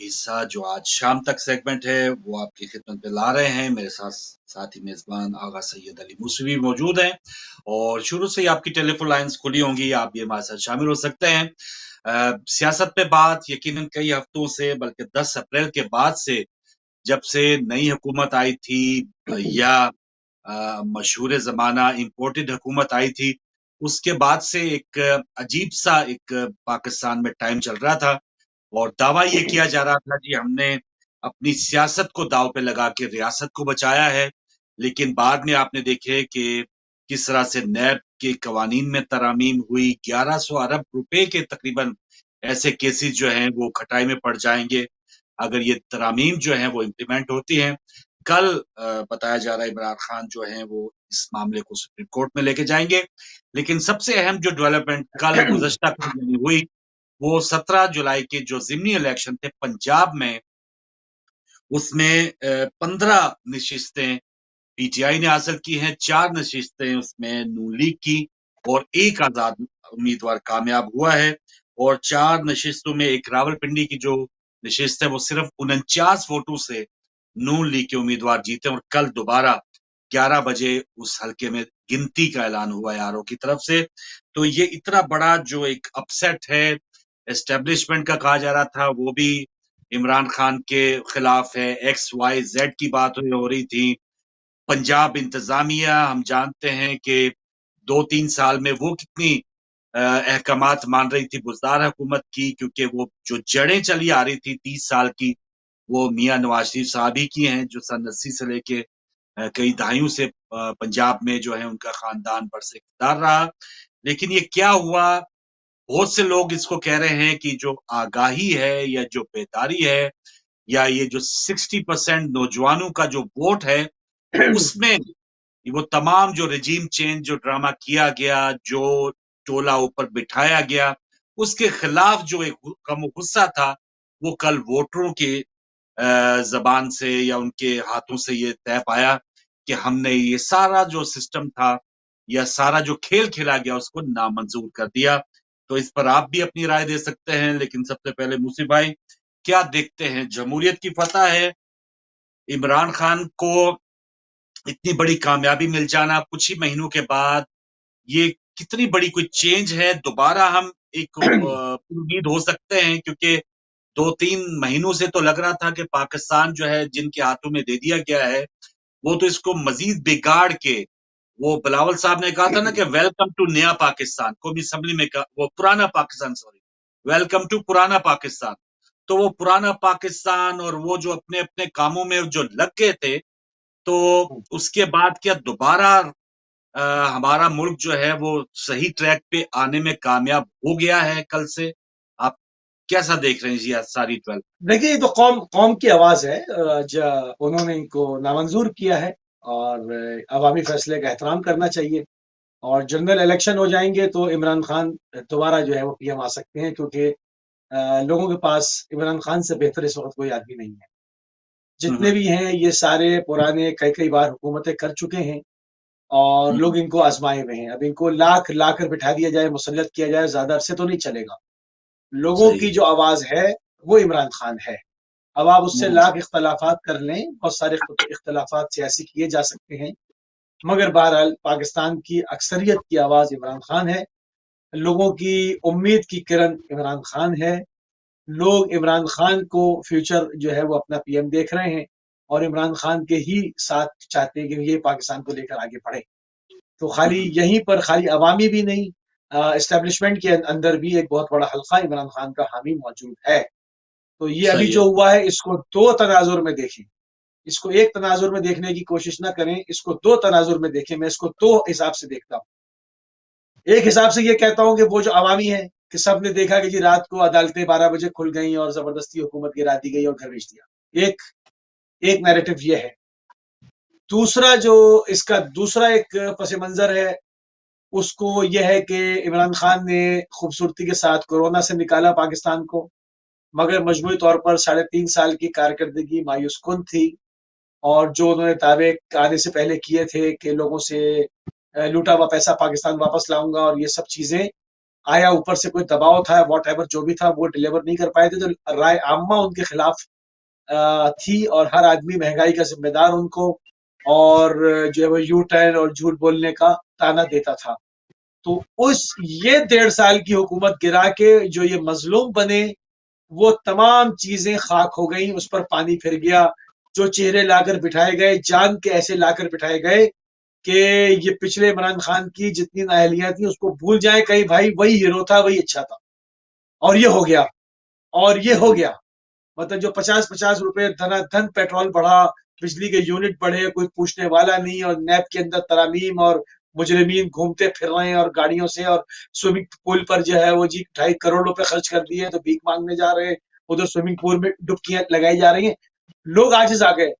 जो आज शाम तक सेगमेंट है वो आपकी खिदमत में ला रहे हैं। मेरे साथ ही मेजबान आगा सैयद अली मूसवी मौजूद हैं और शुरू से ही आपकी टेलीफोन लाइंस खुली होंगी, आप भी हमारे साथ शामिल हो सकते हैं। सियासत पे बात यकीनन कई हफ्तों से, बल्कि 10 अप्रैल के बाद से, जब से नई हुकूमत आई थी या मशहूर जमाना इम्पोर्टेड हुकूमत आई थी, उसके बाद से एक अजीब सा एक पाकिस्तान में टाइम चल रहा था और दावा ये किया जा रहा था कि हमने अपनी सियासत को दाव पे लगा के रियासत को बचाया है। लेकिन बाद में आपने देखे कि किस तरह से नैब के कवानीन में तरामीम हुई, 1100 अरब रुपए के तकरीबन ऐसे केसेस जो हैं वो खटाई में पड़ जाएंगे अगर ये तरामीम जो हैं वो इम्प्लीमेंट होती हैं। कल बताया जा रहा है इमरान खान जो हैं वो इस मामले को सुप्रीम कोर्ट में लेके जाएंगे। लेकिन सबसे अहम जो डेवलपमेंट कल गुज़श्ता कल हुई वो 17 जुलाई के जो ज़िमनी इलेक्शन थे पंजाब में, उसमें 15 नशिस्तें पीटीआई ने हासिल की हैं, 4 नशिस्तें उसमें नून लीग की और 1 आजाद उम्मीदवार कामयाब हुआ है। और 4 नशिस्तों में एक रावलपिंडी की जो नशिस्त है वो सिर्फ 49 वोटों से नून लीग के उम्मीदवार जीते और कल दोबारा 11 बजे उस हलके में गिनती का ऐलान हुआ है आरओ की तरफ से। तो ये इतना बड़ा जो एक अपसेट है एस्टेब्लिशमेंट का कहा जा रहा था, वो भी इमरान खान के खिलाफ है। XYZ की बात हो रही थी। पंजाब इंतजामिया, हम जानते हैं कि 2-3 साल में वो कितनी अहकामात मान रही थी बुजदार हुकूमत की, क्योंकि वो जो जड़ें चली आ रही थी 30 साल की, वो मियां नवाज शरीफ साहब ही की हैं, जो सन 80 से लेके कई दहाइयों से पंजाब में जो है उनका खानदान बरसे इक़्तिदार रहा। लेकिन ये क्या हुआ, बहुत से लोग इसको कह रहे हैं कि जो आगाही है या जो बेदारी है या ये जो 60% नौजवानों का जो वोट है उसमें वो तमाम जो रजीम चेंज जो ड्रामा किया गया, जो टोला ऊपर बिठाया गया, उसके खिलाफ जो एक गम गुस्सा था, वो कल वोटरों के जबान से या उनके हाथों से ये तय पाया कि हमने ये सारा जो सिस्टम था या सारा जो खेल खेला गया उसको नामंजूर कर दिया। तो इस पर आप भी अपनी राय दे सकते हैं, लेकिन सबसे पहले मूसी भाई क्या देखते हैं, जमहूरियत की फतह है, इमरान खान को इतनी बड़ी कामयाबी मिल जाना कुछ ही महीनों के बाद, ये कितनी बड़ी कोई चेंज है? दोबारा हम एक उम्मीद हो सकते हैं, क्योंकि 2-3 महीनों से तो लग रहा था कि पाकिस्तान जो है जिनके हाथों में दे दिया गया है, वो तो इसको मजीद बिगाड़ के, वो बिलावल साहब ने कहा था ना कि वेलकम टू नया पाकिस्तान, कौमी असेंबली में वो पुराना पाकिस्तान, सॉरी, वेलकम टू पुराना पाकिस्तान। तो वो पुराना पाकिस्तान और वो जो अपने अपने कामों में जो लग गए थे, तो उसके बाद क्या दोबारा हमारा मुल्क जो है वो सही ट्रैक पे आने में कामयाब हो गया है कल से? आप कैसा देख रहे हैं ये सारी 12? देखिए, ये तो कौम कौम की आवाज है। उन्होंने इनको नामंजूर किया है और अवामी फैसले का एहतराम करना चाहिए। और जनरल इलेक्शन हो जाएंगे तो इमरान खान दोबारा जो है वो पीएम आ सकते हैं, क्योंकि लोगों के पास इमरान खान से बेहतर इस वक्त कोई आदमी नहीं है। जितने भी हैं ये सारे पुराने कई कई बार हुकूमतें कर चुके हैं और लोग इनको आजमाए हुए हैं। अब इनको लाख लाकर बिठा दिया जाए, मुसल्लत किया जाए, ज्यादा अरसे तो नहीं चलेगा। लोगों सही की है। जो आवाज है वो इमरान खान है। अब आप उससे लाख इख्तलाफात कर लें, बहुत सारे इख्तलाफात सियासी किए जा सकते हैं, मगर बहरहाल पाकिस्तान की अक्सरियत की आवाज इमरान खान है। लोगों की उम्मीद की किरण इमरान खान है। लोग इमरान खान को फ्यूचर जो है वो अपना पीएम देख रहे हैं और इमरान खान के ही साथ चाहते हैं कि ये पाकिस्तान को लेकर आगे बढ़े। तो खाली यहीं पर खाली अवामी भी नहीं, एस्टेब्लिशमेंट के अंदर भी एक बहुत बड़ा हल्का इमरान खान का हामी मौजूद है। तो ये अभी सही जो है। हुआ है इसको दो तनाजुर में देखें। इसको एक तनाजुर में देखने की कोशिश ना करें, इसको दो तनाजुर में देखें। मैं इसको दो हिसाब से देखता हूँ। एक हिसाब से ये कहता हूँ कि वो जो अवामी है कि सब ने देखा कि जी रात को अदालतें 12 बजे खुल गई और जबरदस्ती हुकूमत गिरा दी गई और घर भेज दिया। एक एक नैरेटिव ये है। दूसरा जो इसका दूसरा एक पस मंजर है, उसको यह है कि इमरान खान ने खूबसूरती के साथ कोरोना से निकाला पाकिस्तान को, मगर मजमूई तौर पर 3.5 साल की कारकर्दगी मायूस कुन थी। और जो उन्होंने दावे आने से पहले किए थे कि लोगों से लूटा हुआ पैसा पाकिस्तान वापस लाऊंगा और ये सब चीजें, आया, ऊपर से कोई दबाव था, वॉट एवर जो भी था वो डिलीवर नहीं कर पाए थे, तो राय आम्मा उनके खिलाफ थी और हर आदमी महंगाई का जिम्मेदार उनको और जो है वो यू टर्न और झूठ बोलने का ताना देता था। तो उस ये 1.5 साल की हुकूमत गिरा के जो ये मजलूम बने, वो तमाम चीजें खाक हो गई, उस पर पानी फिर गया। जो चेहरे लाकर बिठाए गए, जान के ऐसे लाकर बिठाए गए कि ये पिछले इमरान खान की जितनी नाअहलियां थी उसको भूल जाए, कहीं भाई वही हीरो था, वही अच्छा था। और ये हो गया, और ये हो गया। मतलब जो 50-50 रुपए धन पेट्रोल बढ़ा, बिजली के यूनिट बढ़े, कोई पूछने वाला नहीं, और नैब के अंदर तरामीम और मुजरिमीन घूमते फिर रहे हैं और गाड़ियों से, और स्विमिंग पूल पर जो है वो जी 2.5 करोड़ रुपए खर्च कर दिए तो भीख मांगने जा रहे हैं, उधर स्विमिंग पूल में डुबकियां लगाई जा रही हैं। लोग आजिज आ गए,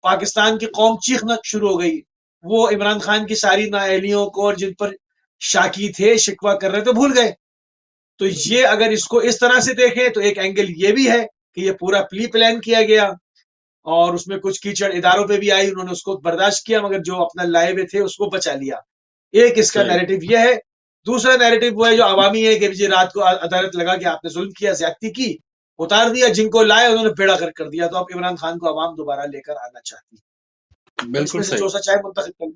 पाकिस्तान की कौम चीखना शुरू हो गई। वो इमरान खान की सारी नाअहलियों को और जिन पर शाकी थे, शिकवा कर रहे थे, भूल गए। तो ये अगर इसको इस तरह से देखें तो एक एंगल ये भी है कि ये पूरा प्री प्लान किया गया और उसमें कुछ कीचड़ इदारों पे भी आई, उन्होंने उसको बर्दाश्त किया, मगर जो अपना लाए हुए थे उसको बचा लिया। एक इसका सही। नैरेटिव ये है। दूसरा नैरेटिव वो है जो अवामी है कि जी रात को अदालत लगा कि आपने जुल्म किया, ज्यादती की, उतार दिया, जिनको लाए उन्होंने बेड़ा गर्क कर दिया, तो अब इमरान खान को अवाम दोबारा लेकर आना चाहती है। अब बिल्कुल इसमें से सही। जो सच है मुंतखब कर।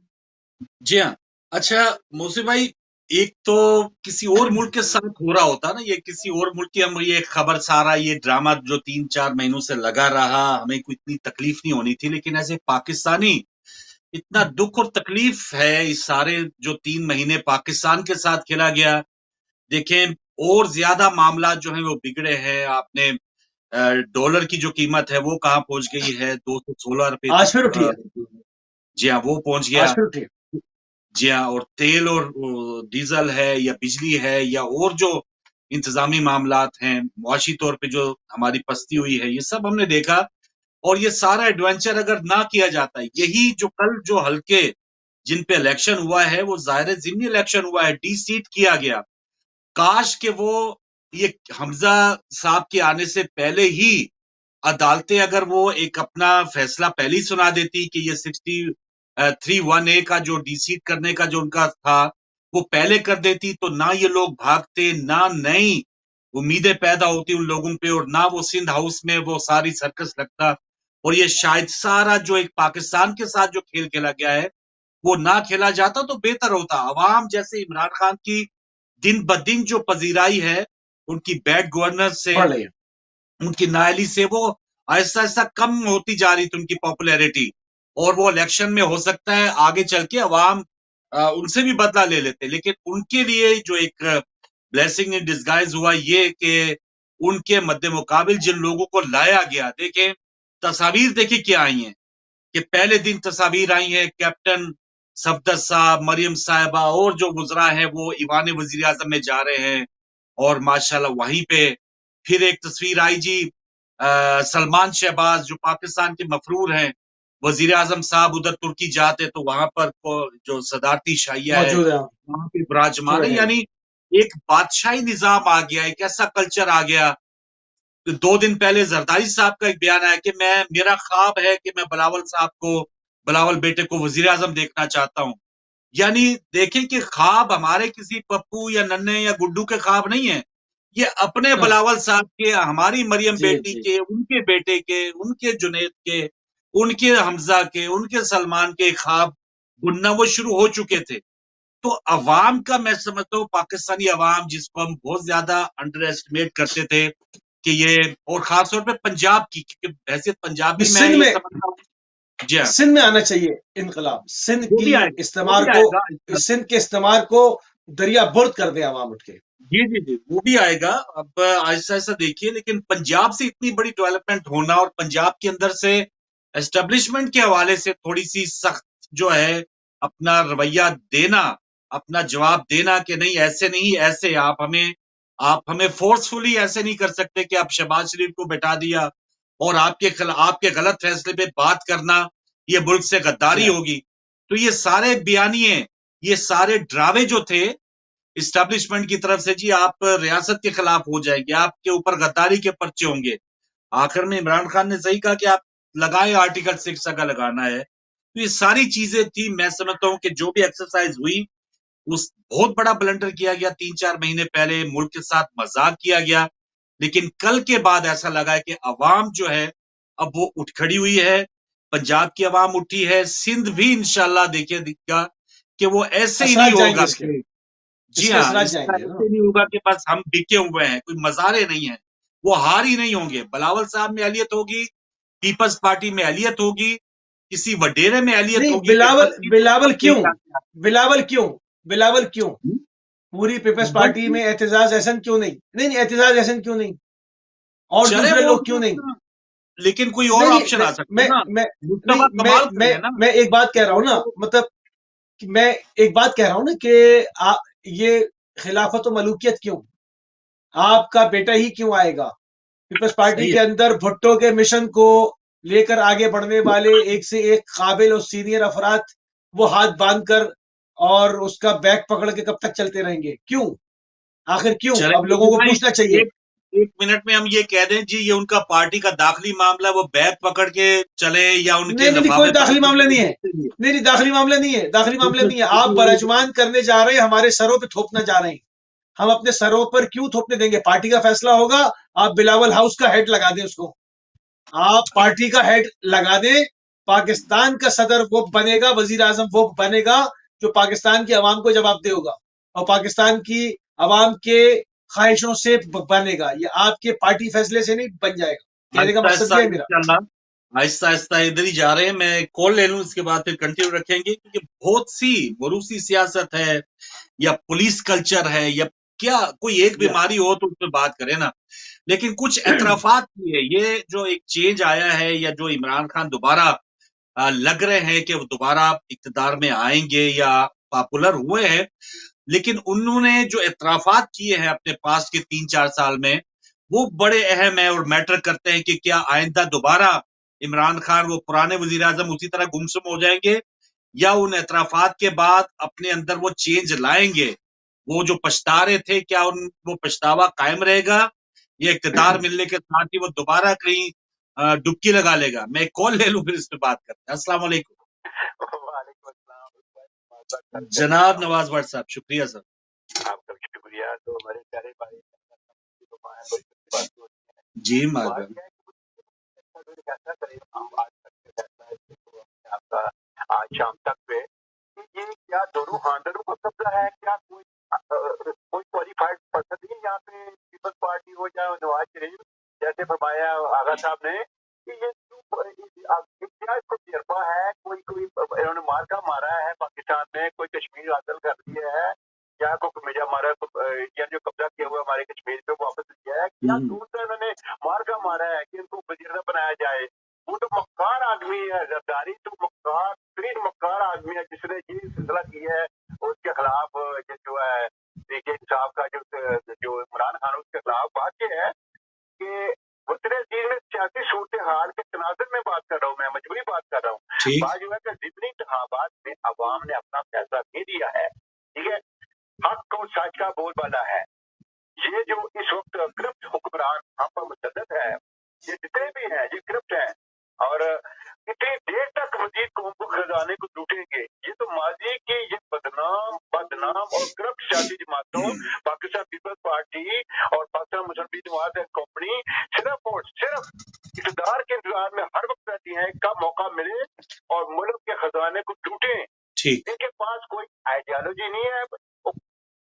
जी हाँ। अच्छा मौसी भाई, एक तो किसी और मुल्क के साथ हो रहा होता ना, ये किसी और मुल्क की, हम ये खबर सारा ये ड्रामा जो 3-4 महीनों से लगा रहा, हमें कोई इतनी तकलीफ नहीं होनी थी, लेकिन ऐसे पाकिस्तानी इतना दुख और तकलीफ है इस सारे जो 3 महीने पाकिस्तान के साथ खेला गया। देखें, और ज्यादा मामला जो है वो बिगड़े हैं। आपने डॉलर की जो कीमत है वो कहाँ पहुंच गई है, 216 रुपए आज फिर तक। उठी है, जी हाँ, वो पहुंच गया। आज फिर उठी है। जी हाँ, और तेल और डीजल है या बिजली है या और जो इंतजामी मामलात हैं, मुआशी तौर पे जो हमारी पस्ती हुई है, ये सब हमने देखा। और ये सारा एडवेंचर अगर ना किया जाता, यही जो कल जो हल्के जिन पे इलेक्शन हुआ है, वो जाहिर जिमनी इलेक्शन हुआ है, डी सीट किया गया। काश के वो ये हमजा साहब के आने से पहले ही अदालतें अगर वो एक अपना फैसला पहले ही सुना देती कि ये 63(1)(a) का जो डिसीट करने का जो उनका था वो पहले कर देती, तो ना ये लोग भागते, ना नई उम्मीदें पैदा होती उन लोगों पे, और ना वो सिंध हाउस में वो सारी सर्कस लगता, और ये शायद सारा जो एक पाकिस्तान के साथ जो खेल खेला गया है वो ना खेला जाता तो बेहतर होता। अवाम जैसे इमरान खान की दिन ब दिन जो पजीराई है उनकी बैड गवर्नेंस से, बढ़ रही है। उनकी नाअहली से, वो आहिस्ता आहिस्ता कम होती जा रही थी उनकी पॉपुलैरिटी। और वो इलेक्शन में हो सकता है आगे चल के अवाम उनसे भी बदला ले लेते, लेकिन उनके लिए जो एक ब्लेसिंग इन डिस्गाइज हुआ ये कि उनके मद्दे मुकाबिल जिन लोगों को लाया गया, देखें तस्वीर देखिए क्या आई हैं, कि पहले दिन तस्वीर आई है कैप्टन सफदर साहब, मरियम साहिबा और जो गुजरा है वो ईवान वजीर आजम में जा रहे हैं, और माशाल्लाह वहीं पे फिर एक तस्वीर आई जी, सलमान शहबाज जो पाकिस्तान के मफरूर हैं, वजीर आजम साहब उधर तुर्की जाते तो वहां पर जो सदारती शाहिया है मौजूद है, वहां पे विराजमान है। रहे हैं। यानी एक बादशाही निजाम आ गया, एक ऐसा कल्चर आ गया। 2 दिन पहले जरदारी साहब का एक बयान आया कि मेरा ख्वाब है कि मैं बिलावल साहब को, बिलावल बेटे को वजीर आजम देखना चाहता हूं। यानी देखें कि ख्वाब हमारे किसी पप्पू या नन्हे या गुड्डू के ख्वाब नहीं है, ये अपने हाँ, बिलावल साहब के, हमारी मरियम जी बेटी जी। के, उनके बेटे के, उनके जुनैद के, उनके हमजा के, उनके सलमान के ख्वाब बुनना वो शुरू हो चुके थे। तो अवाम का मैं समझता हूँ, पाकिस्तानी अवाम जिसको हम बहुत ज्यादा अंडर एस्टिमेट करते थे कि ये, और खासतौर पे पंजाब की, क्योंकि हैसियत ये पंजाबी मैं सिंध ये में, समझता हूँ। जी हाँ, सिंध में आना चाहिए इनकलाब, सिंध वो की भी आएगा, वो इस्तेमार भी को, आएगा। सिंध के इस्तेमार को दरिया बुर्द कर दे आवाम उठ के। जी जी जी, वो भी आएगा। अब ऐसा ऐसा देखिए, लेकिन पंजाब से इतनी बड़ी डेवलपमेंट होना और पंजाब के अंदर से एस्टेब्लिशमेंट के हवाले से थोड़ी सी सख्त जो है अपना रवैया देना, अपना जवाब देना कि नहीं ऐसे नहीं, ऐसे आप हमें फोर्सफुली ऐसे नहीं कर सकते कि आप शहबाज शरीफ को बैठा दिया और आपके गलत फैसले पे बात करना ये मुल्क से जी गद्दारी हाँ। होगी। तो ये सारे बयानिए, ये सारे ड्रावे जो थे इस्टेब्लिशमेंट की तरफ से, जी आप रियासत के खिलाफ हो जाएंगे, आपके ऊपर गद्दारी के पर्चे होंगे। आखिर में इमरान खान ने सही कहा कि आप लगाए आर्टिकल 6 अगर लगाना है। तो ये सारी चीजें थी, मैं समझता हूँ कि जो भी एक्सरसाइज हुई उस बहुत बड़ा ब्लंडर किया गया 3-4 महीने पहले, मुल्क के साथ मजाक किया गया, लेकिन कल के बाद ऐसा लगा है कि अवाम जो है अब वो उठ खड़ी हुई है, पंजाब की अवाम उठी है, सिंध भी इंशाल्लाह देखिए दिखेगा कि वो ऐसे ही नहीं असरात जाएंगे होगा इसके कि जी इसके हाँ, असरात इसका जाएंगे ना। ऐसे नहीं होगा कि बस हम बिके हुए हैं, कोई मजारे नहीं है, वो हार ही नहीं होंगे। बिलावल साहब में अहलियत होगी, पीपल्स पार्टी में अहलियत होगी, किसी वडेरे में अहलियत नहीं, होगी कि बिलावल बस बिलावल क्यों, देख आते हैं। बिलावल क्यों, बिलावल क्यों, पूरी पीपल्स बस पार्टी में एहतजाज एहसन क्यों नहीं, नहीं नहीं एहतजाज एहसन क्यों नहीं, और चले दूसरे वो लोग क्यों नहीं? लेकिन कोई और नहीं नहीं ऑप्शन मैं आ सकता है मैं ना, मैं नहीं मुस्तफा कमाल खड़े हैं ना, मैं एक बात कह रहा हूं वो ना, तो मतलब कि मैं एक बात कह रहा हूं ना कि ये खिलाफत और मलूकियत क्यों, आपका बेटा ही क्यों आएगा? पीपल्स पार्टी सही के है। अंदर भुट्टो के मिशन को लेकर आगे बढ़ने वाले एक से एक काबिल और सीनियर अफराद, वो हाथ बांध कर और उसका बैग पकड़ के कब तक चलते रहेंगे? क्यों, आखिर क्यों? चले अब लोगों मुझे को भाई पूछना चाहिए। एक एक मिनट में हम ये कह दें जी ये उनका पार्टी का दाखिली मामला, वो बैग पकड़ के चले या उनके नहीं नहीं नहीं, कोई लफाफे पास दाखिली मामला करके नहीं है, देखते ही है। नहीं नहीं दाखिली मामला नहीं है, दाखिली मामला पीपल्स नहीं है, आप पार्टी वाले जो बरजमान करने जा रहे हैं, हमारे सरों पे थोपना जा रहे हैं। हम अपने सरों पर क्यों थोपने देंगे? पार्टी का फैसला होगा, आप बिलावल हाउस का हेड लगा दें उसको, आप पार्टी का हेड लगा दें, पाकिस्तान का सदर वो बनेगा, वजीर आजम वो बनेगा जो पाकिस्तान की आवाम को जवाबदेह होगा और पाकिस्तान की आवाम के ख्वाहिशों से बनेगा। ये आपके पार्टी फैसले से नहीं बन जाएगा, कहने का आहिस्ता मकसद आहिस्ता ये है मेरा। इंशाल्लाह आहिस्ता आहिस्ता इधर ही जा रहे हैं। मैं कॉल ले लूं, इसके बाद फिर कंटिन्यू रखेंगे, क्योंकि बहुत सी बरूसी सियासत है या पुलिस कल्चर है या क्या कोई एक या बीमारी हो तो उस पर बात करें ना, लेकिन कुछ एतराफात भी है। ये जो एक चेंज आया है या जो इमरान खान दोबारा लग रहे हैं कि वो दोबारा इक्तदार में आएंगे या पॉपुलर हुए हैं, लेकिन उन्होंने जो एतराफात किए हैं अपने पास के 3-4 साल में, वो बड़े अहम है और मैटर करते हैं कि क्या आइंदा दोबारा इमरान खान वो पुराने वजीर आजम उसी तरह गुमसुम हो जाएंगे या उन एतराफात के बाद अपने अंदर वो चेंज लाएंगे। वो जो पछता रहे थे, क्या उन वो पछतावा कायम रहेगा या इक्तदार मिलने के साथ ही वो दोबारा कहीं डुबकी लगा लेगा? मैं एक कॉल ले लूं फिर इस पे बात करते हैं। अस्सलाम वालेकुम जनाब नवाज भट्ट साहब, शुक्रिया सर। आपका भी शुक्रिया। तो हमारे प्यारे भाई जी मालूम कैसा करें हम आज तक आपका आज शाम तक पे ये क्या दोनों हांडरों का कब्जा है, क्या कोई क्वालिफाइड पर्सन नहीं यहाँ पे पीपल्स पार्टी हो जाए नवाज शरीफ जैसे फरमाया आगा साहब ने कि ये क्या इसको तजर्बा है, कोई इन्होंने मार्का मारा है पाकिस्तान में, कोई कश्मीर हासिल कर लिया है या कोई मेजा मारा या जो कब्जा किया हुआ हमारे कश्मीर पे वापस लिया है, क्या दूसरा इन्होंने मार्का मारा है कि इनको वजीर बनाया जाए? वो तो मक्कार आदमी है, जरदारी तो मक्कार तरीन मक्कार आदमी है जिसने ये सिलसिला किया है और उसके खिलाफ जो है इंसाफ का जो इमरान खान उसके खिलाफ बात यह है कि वतन चीज में सियासी सूरत हाल के तनाजुर में बात कर रहा हूँ, मैं मजबूरी बात कर रहा हूँ। बात जो है कि जितनी इंतखाबात में अवाम ने अपना फैसला दे दिया है, ठीक है, हक और सच का बोलबाला है। ये जो इस वक्त करप्ट हुक्मरान हम पर मुसद्दत है, ये जितने भी हैं ये करप्ट हैं और कितनी देर तक मजीद कौम को खजाने को लूटेंगे? ये तो माजी की ये बदनाम और करप्ट सियासी जमातों पाकिस्तान पीपल्स पार्टी और पाकिस्तान मुस्लिम लीग नवाज कंपनी सिर्फ और सिर्फ इक़्तिदार के इंतजार में हर वक्त रहती है, कब मौका मिले और मुल्क के खजाने को लूटें। इनके पास कोई आइडियोलॉजी नहीं है।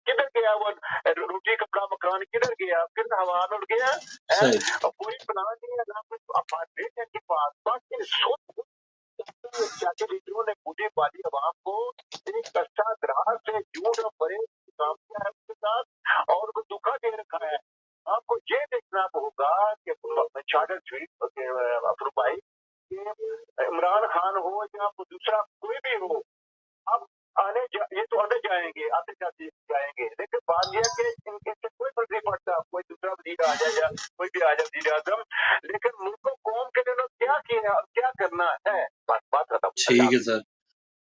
किधर गया वो रोटी कपड़ा मकान, किधर गया, किधर हवा में उड़ गया है? कोई प्लान नहीं है ना, कोई अपार्टमेंट है के पास। बस ये सोच सियासी लीडरों ने बूढ़ी वाली आवाम को एक कच्चा ग्रास से झूठ और बड़े काम किया है उसके साथ और उनको धोखा दे रखा है। आपको ये देखना होगा कि चार्टर शरीफ अफरू भाई इमरान खान हो या दूसरा कोई भी हो, अब ये तो आते जाएंगे, लेकिन बात यह है कि इनसे कोई फर्क नहीं पड़ता, कोई दूसरा वजीर आ जाए या कोई भी आ जाए वजीर आजम, लेकिन मुल्क को कौम के लिए क्या किया, क्या करना है, बात खत्म। ठीक है सर,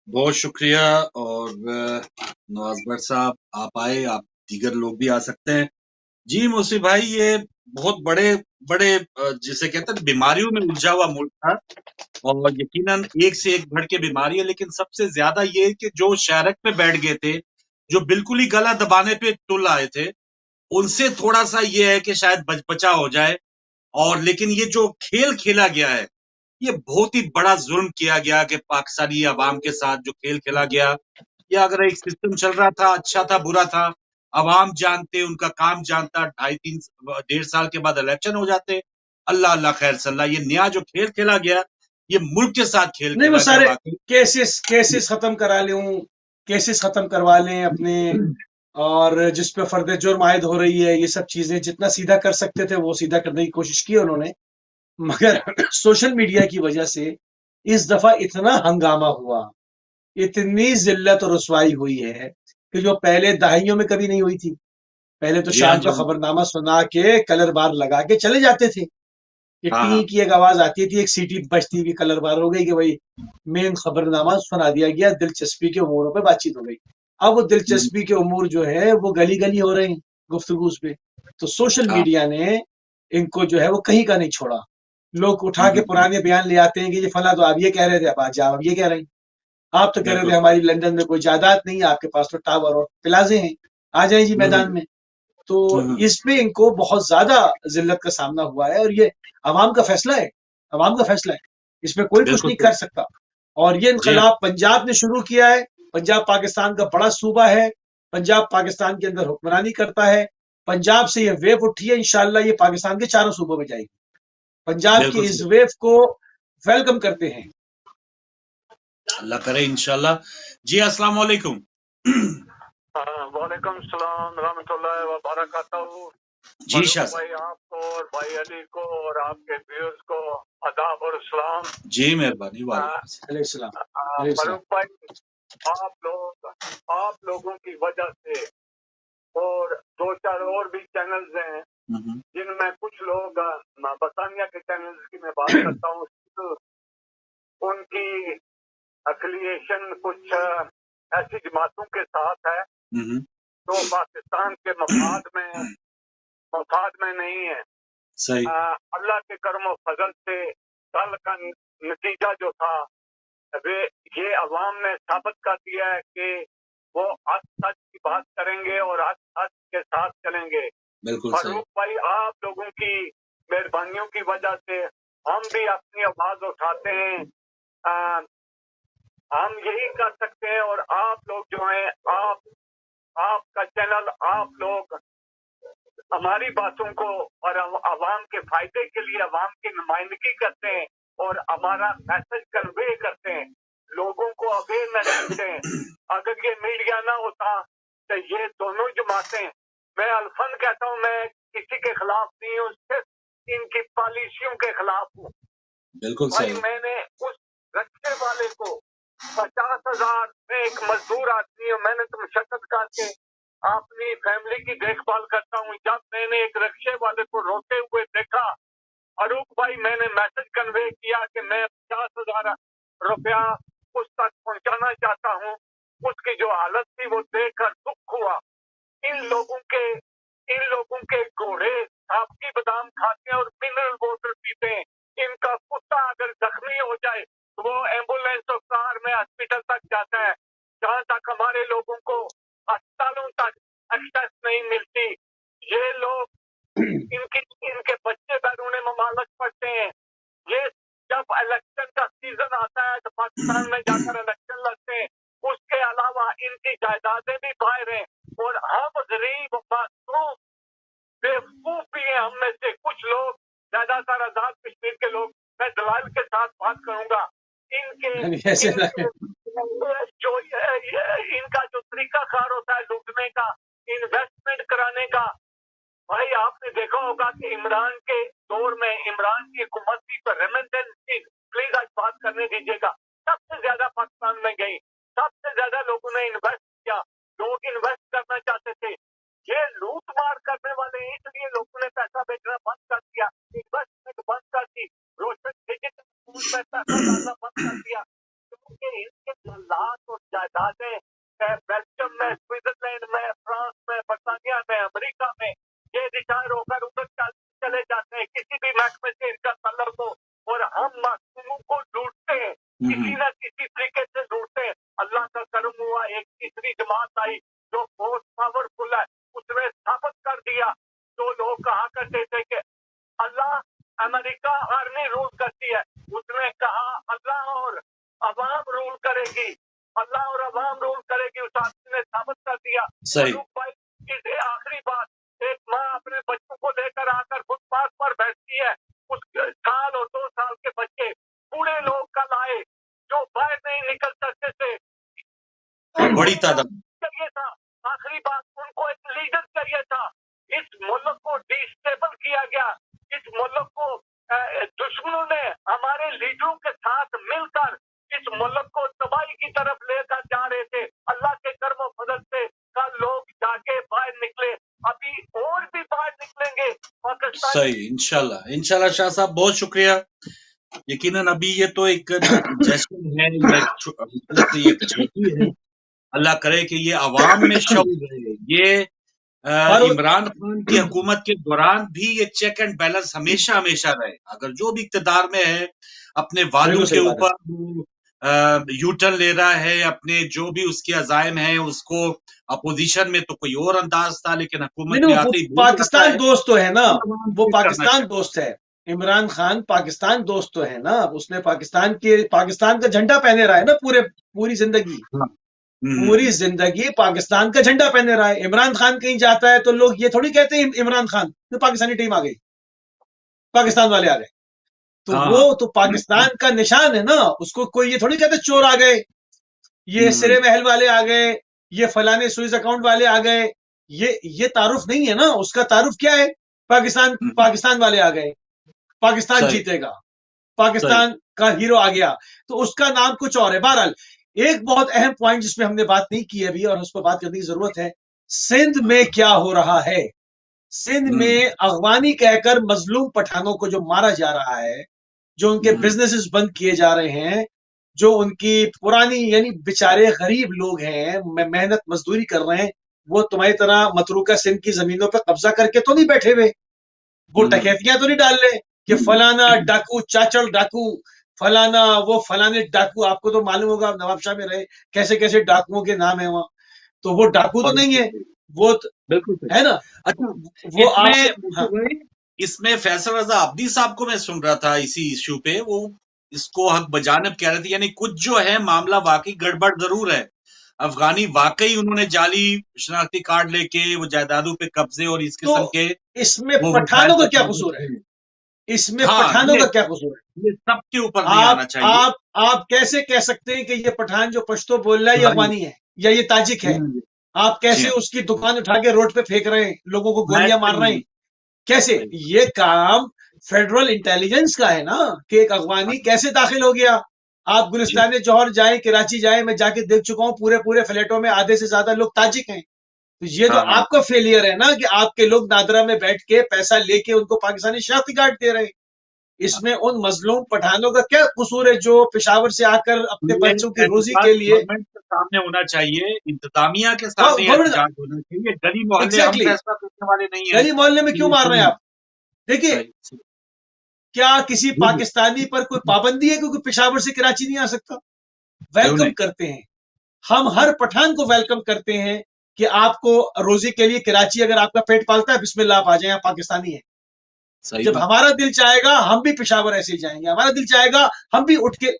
बहुत शुक्रिया। और नवाज भट्ट साहब आप आए, आप दीगर लोग भी आ सकते हैं। जी मौसी भाई, ये बहुत बड़े बड़े जिसे कहते हैं बीमारियों में उलझा हुआ मुल्क था और यकीनन एक से एक बढ़ के बीमारी है, लेकिन सबसे ज्यादा ये कि जो शहरक पे बैठ गए थे جو بالکل ہی گلا دبانے پہ تل آئے تھے، ان سے تھوڑا سا یہ ہے کہ شاید بچا ہو جائے. اور لیکن یہ جو کھیل کھیلا گیا ہے، یہ بہت ہی بڑا ظلم کیا گیا کہ پاکستانی عوام کے ساتھ جو کھیل کھیلا گیا. یا اگر ایک سسٹم چل رہا تھا، اچھا تھا برا تھا، عوام جانتے، ان کا کام جانتا، 2.5 سال کے بعد الیکشن ہو جاتے. اللہ اللہ خیر صلی اللہ. یہ نیا جو کھیل کھیلا گیا، یہ ملک کے ساتھ کھیل نہیں وہ کھیلا گیا سارے واقعی. کیسز ختم کرا لوں، کیسز ختم کروا لیں اپنے، اور جس پہ فرد جرم عائد ہو رہی ہے، یہ سب چیزیں جتنا سیدھا کر سکتے تھے وہ سیدھا کرنے کی کوشش کی انہوں نے. مگر سوشل میڈیا کی وجہ سے اس دفعہ اتنا ہنگامہ ہوا، اتنی ذلت اور رسوائی ہوئی ہے کہ جو پہلے دہائیوں میں کبھی نہیں ہوئی تھی. پہلے تو جی ہاں شام جی کا ہاں جی. خبر نامہ سنا کے کلر بار لگا کے چلے جاتے تھے. کہ ہاں ٹی ہاں کی ایک آواز آتی تھی، ایک سیٹی بجتی ہوئی کلر بار ہو گئی کہ بھائی مین خبر نامہ سنا دیا گیا، دلچسپی کے اموروں پہ بات چیت ہو گئی. اب وہ دلچسپی کے امور جو ہے وہ گلی گلی ہو رہے ہیں گفتگو پہ. تو سوشل ہاں. میڈیا نے ان کو جو ہے وہ کہیں کا نہیں چھوڑا. لوگ اٹھا کے پرانے بیان لے آتے ہیں کہ یہ فلاں تو آپ یہ کہہ رہے تھے، اب آج آپ یہ کہہ رہے ہیں. آپ تو کہہ رہے بالکل تھے ہماری لندن میں کوئی جائیداد نہیں ہے، آپ کے پاس تو ٹاور اور پلازے ہیں، آ جائیں جی میدان میں. تو اس پہ ان کو بہت زیادہ ذلت کا سامنا ہوا ہے، اور یہ عوام کا فیصلہ ہے، عوام کا فیصلہ ہے، اس پہ کوئی کچھ بالکل نہیں کر صحیح. سکتا. اور یہ جی ہاں. انقلاب پنجاب نے شروع کیا ہے. پنجاب پاکستان کا بڑا صوبہ ہے، پنجاب پاکستان کے اندر حکمرانی کرتا ہے. پنجاب سے یہ ویو اٹھی ہے، انشاءاللہ یہ پاکستان کے چاروں صوبوں میں جائے گی. پنجاب کی بالکل اس صحیح. ویو کو ویلکم کرتے ہیں. اللہ کرے انشاءاللہ. جی السلام علیکم. وعلیکم السلام رحمۃ اللہ وبرکاتہ. جی فاروق شاہ صاحب. بھائی آپ کو اور بھائی علی کو اور آپ کے ویورز کو آداب اور اسلام. جی مہربانی. آ، وعلیکم السلام. علیہ السلام. علیہ السلام. فاروق بھائی آپ لوگوں کی وجہ سے، اور دو چار اور بھی چینلز ہیں جن میں کچھ لوگ برطانیہ کے چینلز کی میں بات کرتا ہوں، ان کی افیلیشن کچھ ایسی جماعتوں کے ساتھ ہے جو پاکستان کے مفاد میں نہیں ہے. صحیح. اللہ کے کرم و فضل سے کل کا نتیجہ جو تھا یہ عوام نے ثابت کر دیا ہے کہ وہ حق سچ کی بات کریں گے اور حق سچ کے ساتھ چلیں گے. بالکل صحیح. فاروق بھائی آپ لوگوں کی مہربانیوں کی وجہ سے ہم بھی اپنی آواز اٹھاتے ہیں. ہم یہی کر سکتے ہیں، اور آپ لوگ جو ہیں، آپ کا چینل، آپ لوگ ہماری باتوں کو اور عوام کے فائدے کے لیے عوام کی نمائندگی کرتے ہیں اور ہمارا میسج کنوے کرتے ہیں، لوگوں کو اویئرنیس دیتے ہیں. اگر یہ میڈیا نہ ہوتا تو یہ دونوں جماعتیں، میں الفن کہتا ہوں، میں کسی کے خلاف نہیں ہوں، صرف ان کی پالیسیوں کے خلاف ہوں. بالکل بھائی صحیح. میں نے اس رکشے والے کو 50,000 میں ایک مزدور آدمی ہے، میں نے تو مشقت کر کے اپنی فیملی کی دیکھ بھال کرتا ہوں. جب میں نے ایک رکشے والے کو روتے ہوئے دیکھا، فاروق بھائی میں نے میسج کنوے کیا کہ میں 50,000 روپیہ اس تک پہنچانا چاہتا ہوں. اس کی جو حالت تھی وہ دیکھ کر دکھ ہوا. ان لوگوں کے گھوڑے سابقی بادام کھاتے ہیں اور منرل واٹر پیتے ہیں. ان کا کتا اگر زخمی ہو جائے تو وہ ایمبولینس اور کار میں ہاسپٹل تک جاتا ہے. جہاں تک ہمارے لوگوں کو اسپتالوں تک ایکسیس نہیں ملتی. یہ لوگ ان کے بچے بیرون ممالک پڑھتے ہیں. یہ جب الیکشن کا سیزن آتا ہے تو پاکستان میں جا کر الیکشن لڑتے ہیں. اس کے علاوہ ان کی جائیدادیں بھی باہر ہیں، اور ہم غریب معصوم بیوقوف بھی ہیں. ہم میں سے کچھ لوگ، زیادہ تر آزاد کشمیر کے لوگ، میں دلائل کے ساتھ بات کروں گا. ایسے ان کا جو طریقہ کار ہوتا ہے لوٹنے کا، انویسٹمنٹ کرانے کا. بھائی آپ نے دیکھا ہوگا کہ عمران کے دور میں عمران کی حکومت تھی تو ریمیٹنس کی، پلیز آج بات کرنے دیجیے گا، سب سے زیادہ پاکستان میں گئی. سب سے زیادہ لوگوں نے انویسٹ کیا، لوگ انویسٹ کرنا چاہتے تھے. یہ لوٹ مار کرنے والے ہیں، اس لیے لوگوں نے پیسہ بیچنا بند کر دیا، انویسٹمنٹ بند کر دی، روشن ڈیجیٹل میں پیسہ ڈالنا بند کر دیا. کیونکہ ان کے جنگلات اور جائیدادیں بیلجیم میں، سوئٹزرلینڈ میں، فرانس میں، برطانیہ میں، امریکہ میں، یہ ریٹائر ہو کر ادھر چلے جاتے ہیں، کسی بھی محکمے سے ان کا تعلق ہو، اور ہم معصوموں کو ڈھونڈتے ہیں، کسی نہ کسی طریقے سے ڈھونڈتے ہیں. اللہ کا کرم ہوا، ایک تیسری جماعت آئی جو करती है। उसने कहा अल्लाह और अवाम रूल करेगी, अल्लाह और अवाम रूल करेगी। उस आदमी ने साबित कर दिया। सही। मलूक भाई की आखिरी बात, एक माँ अपने बच्चों को लेकर आकर फुटपाथ पर बैठती है, उस साल और 2 साल के बच्चे बूढ़े लोग कल आए जो बाहर नहीं निकल सकते थे, बड़ी तादाद। चाहिए था। आखिरी बात, उनको एक लीडर चाहिए था। इस मुल्क को डिस्टेबल किया गया। इस मुल्क को दुश्मनों ने हमारे लीडरों के साथ मिलकर इस मुल्क को तबाही की तरफ लेकर जा रहे थे। अल्लाह के कर्म फजल से कल लोग जाके बाहर निकले, अभी और भी बाहर निकलेंगे पाकिस्तान। सही, इंशाल्लाह इंशाल्लाह। शाह साहब बहुत शुक्रिया। यकीनन अभी ये तो एक जश्न है, ये एक छोटी है। अल्लाह करे कि ये अवाम में शऊर रहे। ये इमरान खान की हुकूमत के दौरान भी ये चेक एंड बैलेंस हमेशा हमेशा रहे। अगर जो भी इक़्तिदार में है अपने वादों के ऊपर यू टर्न ले रहा है, अपने जो भी उसके अज़ाइम हैं उसको अपोजिशन में तो कोई और अंदाज था, लेकिन हुकूमत में आते ही पाकिस्तान दोस्त तो है ना, वो पाकिस्तान चाहिए। दोस्त है। इमरान खान पाकिस्तान दोस्त तो है ना, उसने पाकिस्तान का झंडा पहने रहा है ना पूरी जिंदगी। पूरी जिंदगी पाकिस्तान का झंडा पहने रहा है। इमरान खान कहीं जाता है तो लोग ये थोड़ी कहते हैं इमरान खान तो पाकिस्तानी टीम आ गई, पाकिस्तान वाले आ गए। तो वो तो पाकिस्तान का निशान है ना, उसको कोई ये थोड़ी कहते चोर आ गए, ये सिरे महल वाले आ गए, ये फलाने स्विस अकाउंट वाले आ गए। ये तारुफ नहीं है ना, उसका तारुफ क्या है? पाकिस्तान वाले आ गए, पाकिस्तान जीतेगा, पाकिस्तान का हीरो आ गया, तो उसका नाम कुछ और है। बहरहाल एक बहुत अहम पॉइंट जिसपे हमने बात नहीं की अभी और उस पर बात करने की जरूरत है, सिंध में क्या हो रहा है। सिंध में अगवानी कहकर मजलूम पठानों को जो मारा जा रहा है, जो उनके बिजनेसेस बंद किए जा रहे हैं, जो उनकी पुरानी यानी बेचारे गरीब लोग हैं, मेहनत मजदूरी कर रहे हैं, वो तुम्हारी तरह मतरूका सिंध की जमीनों पर कब्जा करके तो नहीं बैठे हुए, वो डकैतियां तो नहीं डाल रहे कि फलाना डाकू, चाचड़ डाकू, फलाना वो फलाने डाकू। आपको तो मालूम होगा, नवाबशाह में रहे, कैसे कैसे डाकुओं के नाम है वहां, तो वो डाकू तो नहीं है, वो बिल्कुल है ना। अच्छा, वो आपसे इसमें फैसल रजा अब्दी साहब को मैं सुन रहा था इसी इश्यू पे, वो इसको हक बजानब कह रहे थे, यानी कुछ जो है मामला वाकई गड़बड़ जरूर है। अफगानी वाकई उन्होंने जाली शनाख्ती कार्ड लेके वो जायदादों पे कब्जे और इस किस्म के, इसमें पठानों का क्या कसूर है? इसमें पठानों का क्या कसूर है? ये सबके ऊपर नहीं आना चाहिए। आप कैसे कह सकते हैं कि ये पठान जो पश्तो बोल रहा है ये अफगानी है या ये ताजिक है? आप कैसे उसकी दुकान उठा के रोड पे फेंक रहे हैं, लोगों को गोलियां मार रहे हैं? कैसे? ये काम फेडरल इंटेलिजेंस का है ना कि एक अफगानी कैसे दाखिल हो गया। आप गुलिस्तान जौहर जाए, कराची जाए, मैं जाके देख चुका हूं, पूरे पूरे फ्लैटों में आधे से ज्यादा लोग ताजिक हैं। तो ये तो आपका फेलियर है ना कि आपके लोग नादरा में बैठ के पैसा लेके उनको पाकिस्तानी शनाख्ती कार्ड दे रहे हैं। इसमें उन मजलूम पठानों का क्या कसूर है जो पेशावर से आकर अपने बच्चों की रोजी के लिए गवर्नमेंट के सामने होना चाहिए, इंतजामिया के सामने एहतजाज होना चाहिए। गली मोहल्ले हम फैसला करने वाले नहीं है। गली मोहल्ले में क्यों मार रहे हैं आप? देखिए, क्या किसी पाकिस्तानी पर कोई पाबंदी है क्योंकि पेशावर से कराची नहीं आ सकता? वेलकम करते हैं हम, हर पठान को वेलकम करते हैं कि आपको रोजी के लिए कराची अगर आपका पेट पालता है, बिस्मिल्लाह आप आ जाए, आप पाकिस्तानी है। जब हमारा दिल चाहेगा हम भी पेशावर ऐसे ही जाएंगे, हमारा दिल चाहेगा हम भी उठ के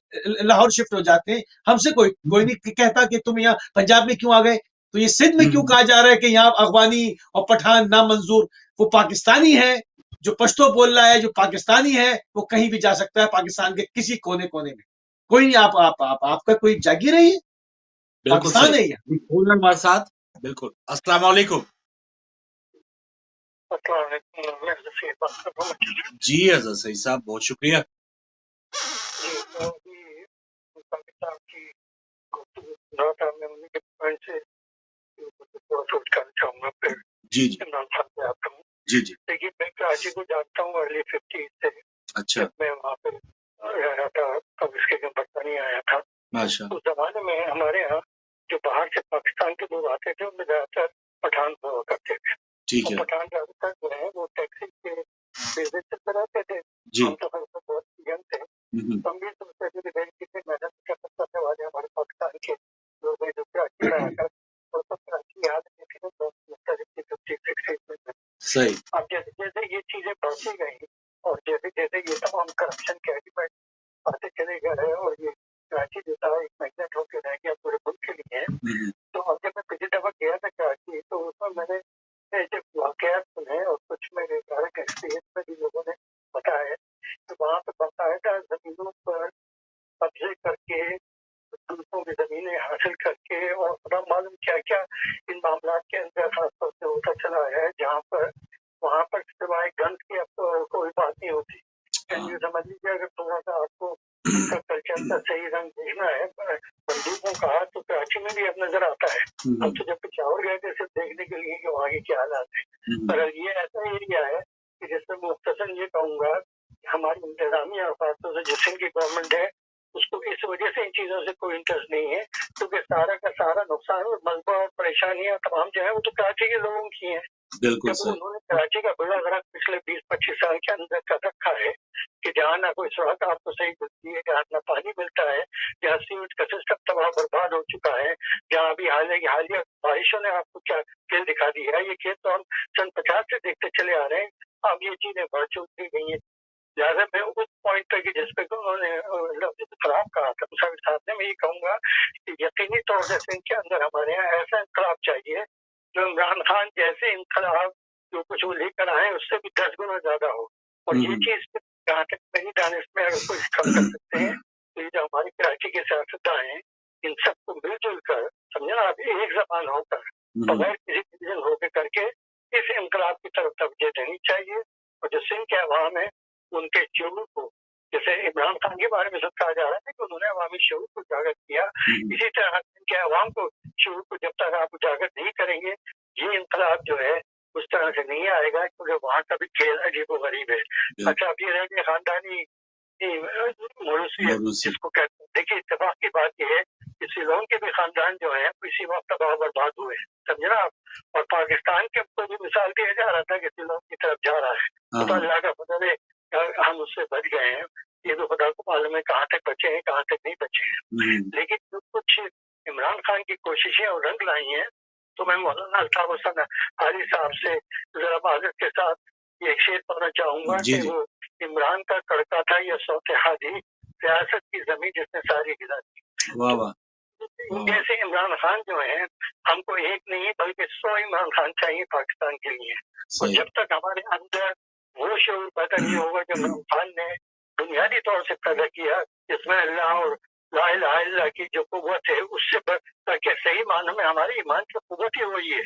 लाहौर शिफ्ट हो जाते हैं। हमसे कोई नहीं कहता कि तुम यहाँ पंजाब में क्यों आ गए। तो ये सिंध में क्यों कहा जा रहा है कि यहाँ अफगानी और पठान नामंजूर? वो पाकिस्तानी है जो पश्तो बोल रहा है, जो पाकिस्तानी है वो कहीं भी जा सकता है, पाकिस्तान के किसी कोने कोने में। कोई नहीं, आपका कोई जागीर है, ये पाकिस्तान है ये। हमारे साथ बिल्कुल। अस्सलाम वालेकुम। जी अजहर सही साहब, बहुत शुक्रिया। जी जी जी जी। देखिए, मैं कराची को जानता हूँ अर्ली 50s से। अच्छा। मैं वहाँ पे रहा था, कब इसके पता नहीं आया था। माशा। उस जमाने में हमारे यहाँ जो बाहर से पाकिस्तान के लोग आते थे उनमें ज्यादातर पठान हुआ करते थे। ठीक है। पठान ज्यादातर जो है वो टैक्सी के बिजनेस से रहते थे। हम तो बहुत यंग थे, हम भी सोचते थे कि कितने मेहनत कर सकते वाले हमारे पाकिस्तान के लोग हैं जो कराची में आकर कराची याद सही। अब जैसे जैसे ये चीजें बढ़ती गई और जैसे जैसे ये तमाम करप्शन के आते चले गए और ये कराची जो था एक मैग्नेट होकर रह गया पूरे मुल्क के लिए। तो अब जब मैं पिछली दफा गया था कराची तो उसमें मैंने जब वाकयात सुने और कुछ मेरे डायरेक्ट एक्सपीरियंस में भी लोगों ने बताया तो वहाँ पर बाकायदा जमीनों पर कब्जे करके दूसरों की जमीनें हासिल करके और खुदा मालूम क्या क्या इन मामला के अंदर खासतौर से होता चला है, जहाँ पर वहाँ पर सिवाय गंद की अब तो कोई बात नहीं होती। ये समझ लीजिए अगर थोड़ा सा आपको इनका कल्चर का सही रंग देखना है, बंदूकों का तो कराची में भी अब नजर आता है। हम तो जब पिशावर गए थे सिर्फ देखने के लिए कि वहाँ के क्या हालात है, पर ये ऐसा एरिया है कि जिसमें मुख्तसर ये कहूँगा हमारी इंतजामिया और खासतौर से जिस की गवर्नमेंट है उसको इस वजह से इन चीजों से कोई इंटरेस्ट नहीं है, क्योंकि सारा का सारा नुकसान और मलबा और परेशानियां तमाम जो है वो तो कराची के लोगों की हैं। बिल्कुल जब सर। उन्होंने कराची का बड़ा गरक पिछले 20-25 साल के अंदर कर रखा है कि जहाँ ना कोई सड़क आपको सही मिलती है, जहाँ ना पानी मिलता है, जहाँ सीमेंट का सिस्टम तबाह बर्बाद हो चुका है, जहाँ अभी हालिया बारिशों ने आपको क्या खेल दिखा दी है। ये खेल तो हम सन 50 से देखते चले आ रहे हैं, अब ये चीजें बढ़ चुकी गई हैं। लिहाजा मैं उस पॉइंट पर कि जिस पे उन्होंने लफ्ज खराब कहा था मुसाफिर साहब ने, मैं ये कहूँगा कि यकीनी तौर से इनके अंदर हमारे यहाँ ऐसा इनकलाब चाहिए जो इमरान खान जैसे इनकलाब जो कुछ वो लेकर आए उससे भी 10 गुना ज्यादा हो। और ये चीज जहाँ तक मेरी दानिश में अगर कोई कम कर सकते हैं तो ये जो हमारी कराची के सियासतदान हैं इन सबको मिलजुल कर समझे ना, आप एक जबान होकर बगैर किसी डिवीजन होकर करके इस इनकलाब की तरफ तवज्जो देनी चाहिए। और जो सिंध के अवाम है उनके शऊर को, जैसे इमरान खान के बारे में सब कहा जा रहा है कि उन्होंने अवामी शऊर को उजागर किया, इसी तरह के अवाम को शऊर को जब तक आप उजागर नहीं करेंगे ये इनकलाब जो है उस तरह से नहीं आएगा, क्योंकि वहाँ का भी खेल अजीब व गरीब है। अच्छा, अब ये रह गया खानदानी मौरूसी जिसको कहते हैं। देखिए इत्तेफाक की बात यह है कि सिलोन के भी खानदान जो है इसी वक्त तबाह बर्बाद हुए, समझे ना आप। और पाकिस्तान के को भी मिसाल दिया जा रहा था कि सिलोन की तरफ जा रहा है, तो अल्लाह का फजल है हम उससे बच गए हैं। ये तो खुदा को मालूम है कहाँ तक बचे हैं कहाँ तक नहीं बचे हैं। लेकिन जो कुछ इमरान खान की कोशिशें और रंग लाई हैं तो मैं मौलाना अल्ताफ हुसैन हाजी साहब से जरा माजरत के साथ ये एक शेर पढ़ना चाहूंगा कि वो इमरान का कड़का था या सौते हादी सियासत की जमीन जिसने सारी गिरा दी। जैसे इमरान खान जो है हमको एक नहीं बल्कि 100 इमरान खान चाहिए पाकिस्तान के लिए। और जब तक हमारे अंदर वो शऊर पैदा नहीं होगा जो इमरान खान ने बुनियादी तौर से पैदा किया, जिसमें अल्लाह और ला इलाहा इल्लल्लाह की जो कुव्वत है उससे ताकि सही मानों में हमारे ईमान की कुव्वत ही वही है।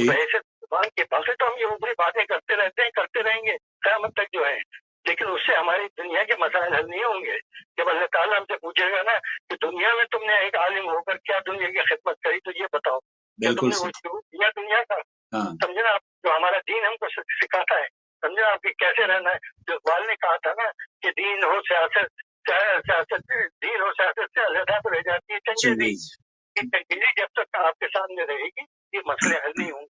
वैसे ईमान के बाकी तो हम ये ऊपरी बातें करते रहते हैं करते रहेंगे क़यामत तक जो है, लेकिन उससे हमारी दुनिया के मसाइल हल नहीं होंगे। जब अल्लाह ताला हमसे पूछेगा ना कि दुनिया में तुमने एक आलिम होकर क्या दुनिया की खिदमत करी तो ये बताओ, क्या तुमने वो शुरू किया दुनिया का? समझे ना आप, जो हमारा दीन हमको सिखाता है, समझे आप कि कैसे रहना है। जो इकबाल ने कहा था ना कि दीन हो सियासत दीन हो सियासत से अलहदा तो रह जाती है चंगेजी। चंगेजी जब तक आपके सामने रहेगी ये मसले हल नहीं होंगे।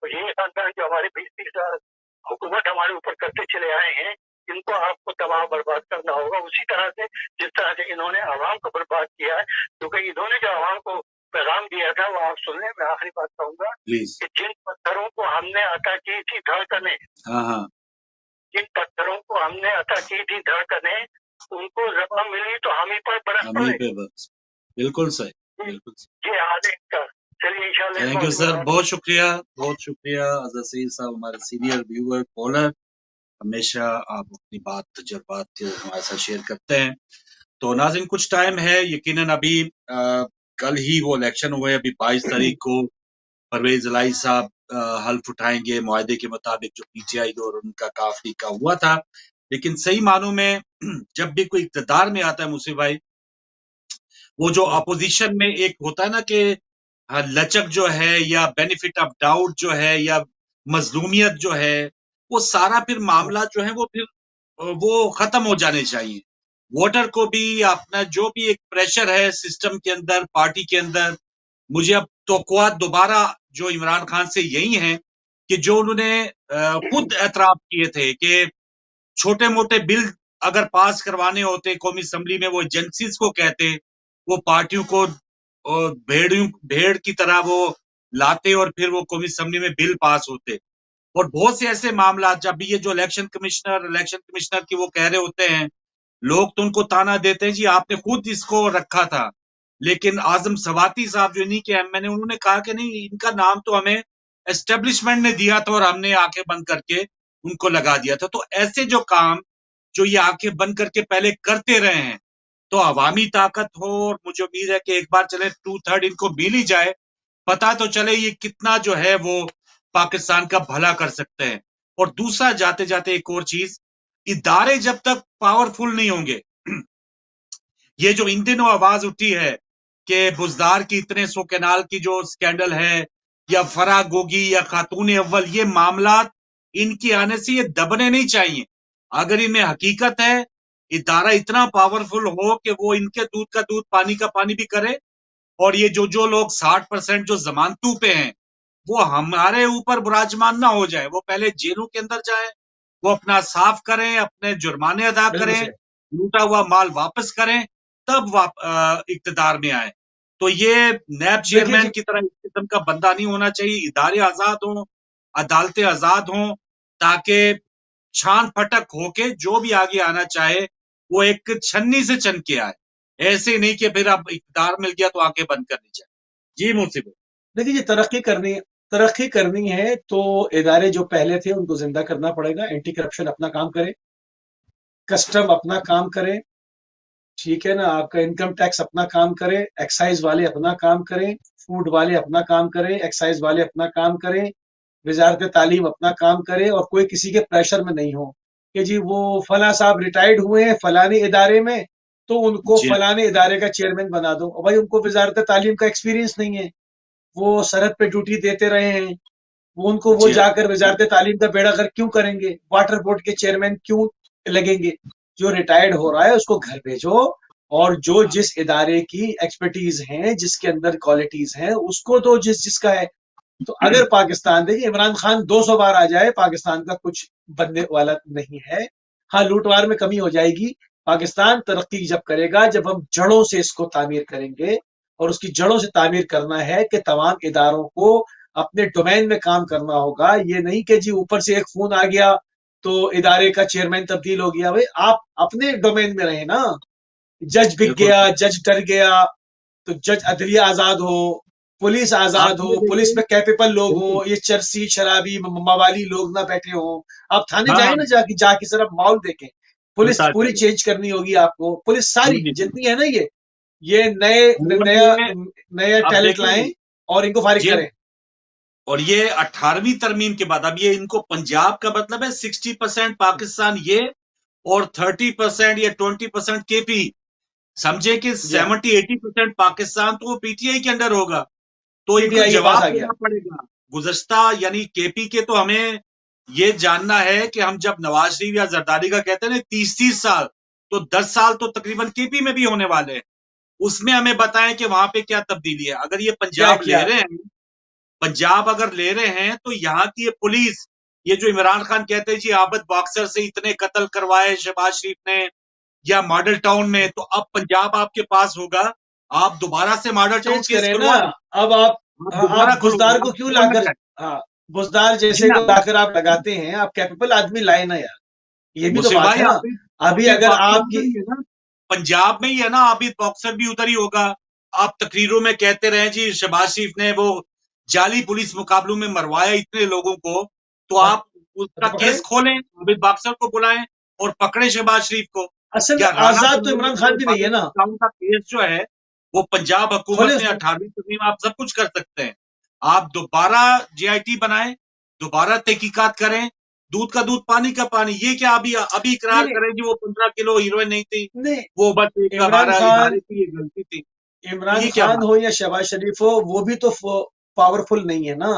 तो ये खानदान जो हमारे 20-30 साल हुकूमत हमारे ऊपर करते चले आए हैं, इनको आपको तबाह बर्बाद करना होगा उसी तरह से जिस तरह से इन्होंने आवाम को बर्बाद किया है। क्योंकि इन्होंने जो आवाम को पैगाम दिया था वो आप सुन लें। मैं आखिरी बात कहूंगा कि जिन पत्थरों को हमने अता की थी धड़कने, जिन पत्थरों को हमने अता की थी धड़कने उनको जबान मिली तो हम ही पर बरस पड़े। बिल्कुल सही, बिल्कुल सही। ये हाल है इनका। चलिए इंशाल्लाह। थैंक यू सर, बहुत शुक्रिया अज़र सईद साहब, हमारे सीनियर व्यूअर कॉलर। हमेशा आप अपनी बात तजुर्बात हमारे साथ शेयर करते हैं। तो नाज़रीन कुछ टाइम है, यकीनन अभी कल ही वो इलेक्शन हुए, अभी 22 तारीख को परवेज इलाही साहब हल्फ उठाएंगे मुआहदे के मुताबिक जो पीटीआई और उनका काफी का हुआ था। लेकिन सही मानों में जब भी कोई इक़्तिदार में आता है मुसीब भाई, वो जो अपोजिशन में एक होता है ना कि लचक जो है या बेनिफिट ऑफ डाउट जो है या मजलूमियत जो है, वो सारा फिर मामला जो है वो फिर वो खत्म हो जाने चाहिए। वोटर को भी अपना जो भी एक प्रेशर है सिस्टम के अंदर, पार्टी के अंदर, मुझे अब तवक्कुआत दोबारा जो इमरान खान से यही है कि जो उन्होंने खुद एतराफ किए थे कि छोटे मोटे बिल अगर पास करवाने होते कौमी असम्बली में, वो एजेंसीज को कहते, वो पार्टियों को भेड़ की तरह वो लाते और फिर वो कौमी असम्बली में बिल पास होते। और बहुत से ऐसे मामला जब ये जो इलेक्शन कमिश्नर की वो कह रहे होते हैं लोग तो उनको ताना देते हैं जी आपने खुद इसको रखा था, लेकिन आजम सवाती साहब जो इन्हीं के एमएनए, उन्होंने कहा कि नहीं, इनका नाम तो हमें एस्टेब्लिशमेंट ने दिया था और हमने आंखें बंद करके उनको लगा दिया था। तो ऐसे जो काम जो ये आंखें बंद करके पहले करते रहे हैं, तो अवामी ताकत हो, और मुझे उम्मीद है कि एक बार चले 2/3 इनको मिल ही जाए, पता तो चले ये कितना जो है वो पाकिस्तान का भला कर सकते हैं। और दूसरा, जाते जाते एक और चीज, इदारे जब तक पावरफुल नहीं होंगे, ये जो इन दिनों आवाज उठी है कि बुजदार की इतने सौ कैनाल की जो स्कैंडल है, या फराह गोगी या खातून अव्वल, ये मामला इनके आने से ये दबने नहीं चाहिए। अगर इनमें हकीकत है, इदारा इतना पावरफुल हो कि वो इनके दूध का दूध पानी का पानी भी करे, और ये जो लोग 60% जो जमानतों पे हैं वो हमारे ऊपर विराजमान ना हो जाए, वो पहले जेलों के अंदर जाए, वो अपना साफ करें, अपने जुर्माने अदा बिल्कुल करें, सही। लूटा हुआ माल वापस करें, तब इक्तदार में आए। तो ये नैब देखिए चेयरमैन जी, की तरह इस किस्म का बंदा नहीं होना चाहिए। इदारे आजाद हों, अदालतें आजाद हों, ताकि छान फटक होके जो भी आगे आना चाहे वो एक छन्नी से चन के आए, ऐसे नहीं कि फिर अब इकदार मिल गया तो आंखें बंद करनी चाहिए। जी मुसीबत। देखिए जी, तरक्की करनी है तो इदारे जो पहले थे उनको जिंदा करना पड़ेगा। एंटी करप्शन अपना काम करे, कस्टम अपना काम करे, ठीक है ना, आपका इनकम टैक्स अपना काम करे, एक्साइज वाले अपना काम करें, फूड वाले अपना काम करें, एक्साइज वाले अपना काम करें, वजारत तालीम अपना काम करे, और कोई किसी के प्रेशर में नहीं हो कि जी वो फला साहब रिटायर्ड हुए हैं फलाने इदारे में तो उनको जी फलाने इदारे का चेयरमैन बना दो। और भाई उनको वजारत तालीम का एक्सपीरियंस नहीं है, वो सरहद पे ड्यूटी देते रहे हैं, वो जी जाकर वजारत तालीम का बेड़ा गर्क क्यों करेंगे, वाटर बोर्ड के चेयरमैन क्यों लगेंगे। जो रिटायर्ड हो रहा है उसको घर भेजो, और जो जिस इदारे की एक्सपर्टीज है, जिसके अंदर क्वालिटीज हैं, उसको दो जिसका है। तो अगर पाकिस्तान, देखिए इमरान खान 200 बार आ जाए, पाकिस्तान का कुछ बनने वाला नहीं है। हाँ, लूटवार में कमी हो जाएगी। पाकिस्तान तरक्की जब करेगा जब हम जड़ों से इसको तामीर करेंगे, और उसकी जड़ों से तामीर करना है कि तमाम इदारों को अपने डोमेन में काम करना होगा। ये नहीं कि जी ऊपर से एक फोन आ गया तो इदारे का चेयरमैन तब्दील हो गया। भाई आप अपने डोमेन में रहे ना। जज बिक बिल्कुल। गया, जज डर गया, तो जज अदलिया आजाद हो, पुलिस आप आजाद हो, ये पुलिस देखिए, में कैपेबल लोग हो, बिल्कुल। ये चरसी शराबी मवाली लोग ना बैठे हो। आप थाने हाँ, जाए ना, जाके सिर्फ माहौल देखें। पुलिस पता पूरी चले। चेंज करनी होगी आपको, पुलिस जी सारी जी जी। जितनी है ना, ये नए और नया ये नया अब टैलेंट लाएं देखिए, और इनको फारिग ये करें। और ये 18वीं तरमीम के बाद अब ये इनको पंजाब का मतलब है 60% पाकिस्तान ये, और 30% या 20% केपी, समझे कि जी हाँ, 70-80% पाकिस्तान तो वो पीटीआई के अंडर होगा। तो इनको पीटीआई के पास जवाब आ गया। देना पड़ेगा। गुज़श्ता यानी केपी के, तो हमें ये जानना है कि हम जब नवाज शरीफ या जरदारी का कहते हैं ना 30-30 साल, तो 10 साल तो तकरीबन केपी में भी होने वाले हैं। उसमें हमें बताएं कि वहां पे क्या तब्दीली है। अगर ये क्या पंजाब ले किया। रहे हैं, पंजाब अगर ले रहे हैं, तो यहाँ की ये पुलिस, ये जो इमरान खान कहते हैं जी आबद बॉक्सर से इतने कत्ल करवाए शहबाज शरीफ ने, या मॉडल टाउन में, तो अब पंजाब आपके पास होगा, आप दोबारा से मॉडल टाउन चेंज केस करें ना। खुलवाएं, अब आप दोबारा आप खुलवाएं, बुजदार को आप क्यों जेल में लाकर, जाए। हाँ, बुजदार जी जैसे ना, को लाकर आप लगाते हैं, आप कैपेबल आदमी लाए ना यार। ये भी तो मुझसे बात भाई है ना। आबिद अभी आबिद अगर बॉक्सर आपकी, उधर ही है ना, पंजाब में ही है ना, आबिद बॉक्सर भी उधर ही होगा। आप तकरीरों में कहते रहे जी शहबाज शरीफ ने वो जाली पुलिस मुकाबलों में मरवाया इतने लोगों को, तो हाँ, आप उसका तो पकड़े। केस खोलें, आबिद बॉक्सर को बुलाएं और पकड़े शहबाज शरीफ को। असल में या राना आजाद तो प्लाजा इमरान और खान भी नहीं है मॉडल ना। टाउन का केस जो है, वो पंजाब हुकूमत खोले ने उसको। 18वीं तरमीम, आप सब कुछ कर सकते हैं। आप दोबारा जेआईटी बनाएं, दोबारा तहकीकात करें, दूध का दूध पानी का पानी। ये क्या अभी अभी नहीं इकरार नहीं करें जी वो 15 किलो हीरोइन नहीं थी, नहीं, वो बस एक इमरान हमारा खान इदारे की ये गलती थी। तो इमरान ये क्या खान बात हो या शहबाज शरीफ हो, वो भी तो पावरफुल नहीं है ना।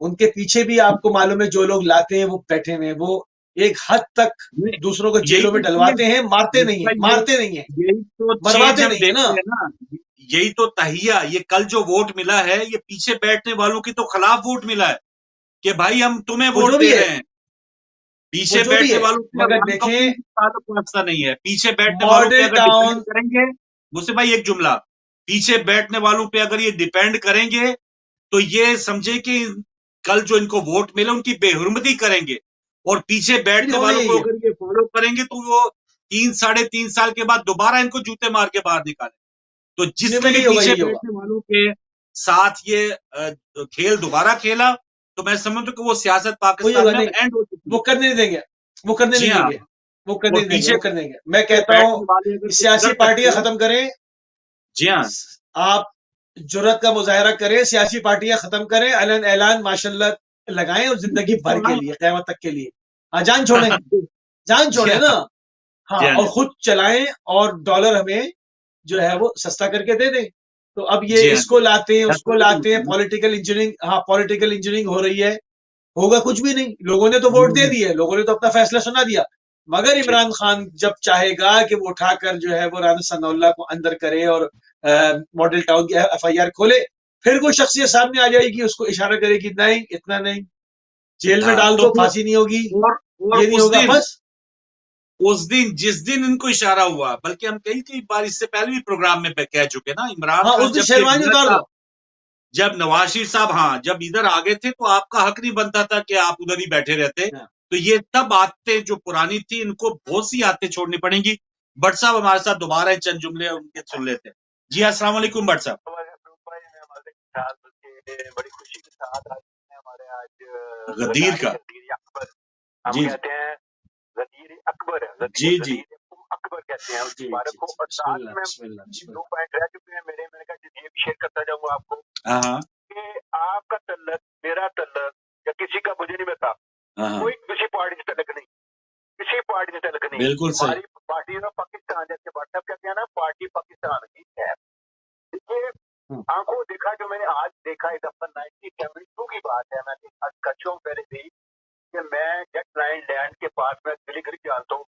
उनके पीछे भी आपको मालूम है, जो लोग लाते हैं वो बैठे हुए हैं, वो एक हद तक है? दूसरों को यही जेलों में तो चीज, डलवाते हैं, मारते नहीं है, मारते नहीं है, यही तो चीज मरवाते हम नहीं है ना। देखते हैं ना। यही तो तहिया, ये कल जो वोट मिला है, ये पीछे बैठने वालों की तो खिलाफ वोट मिला है कि भाई हम तुम्हें वो जो वोट भी दे है, रहे हैं। वो पीछे जो भी बैठने है, वालों से मगर अवाम का कोई देखें, ताल्लुक वास्ता नहीं है। पीछे बैठने वालों पे मॉडल अगर डिपेंड टाउन, करेंगे, मुझसे भाई एक जुमला, पीछे बैठने वालों पे अगर ये डिपेंड करेंगे, तो ये समझे कि कल जो इनको वोट मिले उनकी बेहुरमती करेंगे, और पीछे बैठने होना वालों यही को है। अगर ये फॉलो करेंगे, तो वो 3 साढ़े 3 साल के बाद दोबारा इनको जूते मार के बाहर निकाले। तो जिसने भी यही होगा, पीछे यही होगा। बैठने वालों के साथ ये खेल दोबारा खेला, तो मैं समझता हूं कि वो सियासत वही पाकिस्तान होगा। में नहीं, अब एंड हो चुकी वो है। करने नहीं देंगे, वो करने जी नहीं हाँ, देंगे, वो करने और नहीं देंगे, पीछे वो करने देंगे। मैं कहता बैठने हूँ वाले अगर कि कुछ सियासी कर पार्टियां सकते, खत्म करें, जी हाँ, आप जुर्रत का मुजाहरा करें, सियासी पार्टियां खत्म करें, ऐलान माशाल्लाह लगाएं और जिंदगी भर के लिए, क़यामत तक के लिए। हाँ, जान छोड़ें, जान जी छोड़ें हाँ, ना। जी हाँ, हाँ, और खुद चलाएं और डॉलर हमें जो है वो सस्ता करके दे दें। तो अब ये जी हाँ, इसको लाते हैं, उसको लाते हैं, जी पॉलिटिकल इंजीनियरिंग, हाँ, पॉलिटिकल इंजीनियरिंग हो रही है। होगा कुछ भी नहीं, लोगों ने तो वोट दे दिए, लोगों ने तो अपना फैसला सुना दिया। मगर इमरान खान जब चाहेगा कि वो उठाकर जो है वो राना सनाउल्लाह को अंदर करे और मॉडल टाउन की FIR खोले, फिर वो शख्सियत सामने आ जाएगी, उसको इशारा करेगी नहीं, इतना नहीं, जेल में हाँ, डाल तो दो, फिर फांसी नहीं होगी, और ये नहीं होगा, बस। जिस दिन इनको इशारा हुआ, बल्कि हम कई बार इससे पहले भी प्रोग्राम में कह चुके ना, इमरान हाँ, खान उस दिन जब ये शेरवानी उतार दो। जब नवाज शरीफ साहब, हाँ, जब इधर आ गए थे तो आपका हक नहीं बनता था कि आप उधर ही बैठे रहते। हाँ। तो ये सब आदतें जो पुरानी थी, इनको बहुत सी आदतें छोड़नी पड़ेंगी। भट्ट साहब हमारे साथ दोबारा चंद जुमले उनके सुन लेते हैं। जी अस्सलाम वालेकुम भट्ट साहब। बड़ी खुशी के साथ हमारे आज गदीर का, अकबर, हम जी कहते हैं गदीर अकबर है, जी जी अकबर कहते हैं जी, मुबारक जी, को। जी, और साथ बिस्मिल्लाह, में बिस्मिल्लाह, 2 बिस्मिल्लाह। पॉइंट रह चुके हैं मेरे, मैंने कहा ये भी शेयर करता जाऊंगा आपको हाँ हाँ कि आपका तल्लक, मेरा तल्लक या किसी का, मुझे नहीं बता, हाँ हाँ, कोई किसी पार्टी से तल्लक नहीं, किसी पार्टी से तल्लक नहीं। बिल्कुल सही। हमारी पार्टी है पाकिस्तान, जैसे व्हाट्सएप कहते हैं ना, पार्टी पाकिस्तान की है। देखिए, आंखों देखा जो मैंने आज देखा, एक दफा 1972 की बात है, मैं आज कच्चों पहले थी कि मैं जेट लाइन लैंड के पास, मैं गली जानता हूँ,